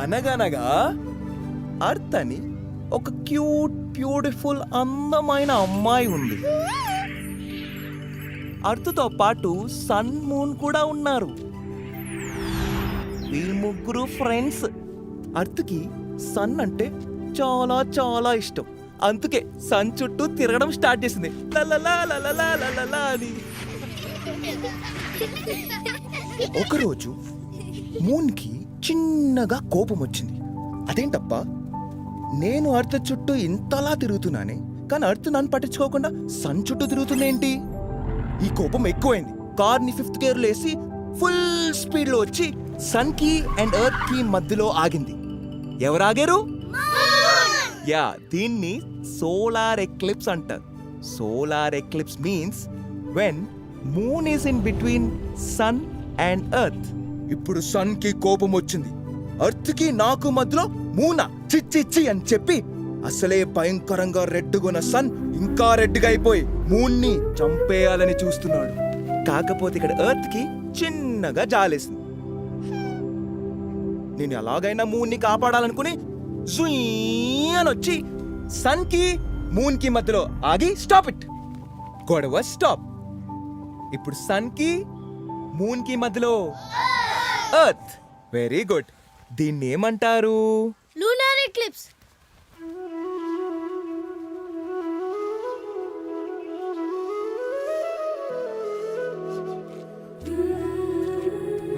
అనగనగా అర్త్ అని ఒక క్యూట్ బ్యూటిఫుల్ అందమైన అమ్మాయి ఉంది. అర్త్తో పాటు సన్ మూన్ కూడా ఉన్నారు. వీళ్ళు ముగ్గురు ఫ్రెండ్స్. అర్త్కి సన్ అంటే చాలా చాలా ఇష్టం. అందుకే సన్ చుట్టూ తిరగడం స్టార్ట్ చేసింది. లలలా లలలా లలలా అని. ఒకరోజు మూన్కి చిన్నగా కోపం వచ్చింది. అదేంటప్పా, నేను అర్త్ చుట్టూ ఇంతలా తిరుగుతున్నానే, కానీ అర్త్ నన్ను పట్టించుకోకుండా సన్ చుట్టూ తిరుగుతుందేంటి? ఈ కోపం ఎక్కువైంది. కార్ని 5th గేర్లో వేసి ఫుల్ స్పీడ్లో వచ్చి సన్ కి అండ్ ఎర్త్ కి మధ్యలో ఆగింది. ఎవరు ఆగారు? యా, దీన్ని సోలార్ ఎక్లిప్స్ అంటారు. Solar eclipse means when moon is in between sun and earth. ఇప్పుడు సన్ కి కోపం వచ్చింది. ఎర్త్ కి నాకు మధ్యలో మూనా చిచ్చిచ్చి అని చెప్పి అసలే భయంకరంగా రెడ్డుగున్న సన్ ఇంకా రెడ్డుగా అయిపోయి మూన్ని చంపేయాలని చూస్తున్నాడు. కాకపోతే ఇక్కడ ఎర్త్ కి చిన్నగా జాలేసింది. నేను ఎలాగైనా మూన్ని కాపాడాలనుకుని అని వచ్చి సన్ కి మూన్ కి మధ్యలో ఆగి స్టాప్ ఇట్. గొడవ స్టాప్. ఇప్పుడు సన్ కి మూన్ కి మధ్యలో ఎర్త్. Very good. దీన్ని ఏమంటారు? Lunar eclipse.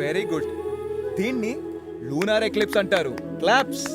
Very good. దీన్ని లూనార్ ఎక్లిప్స్ అంటారు. క్లాప్స్.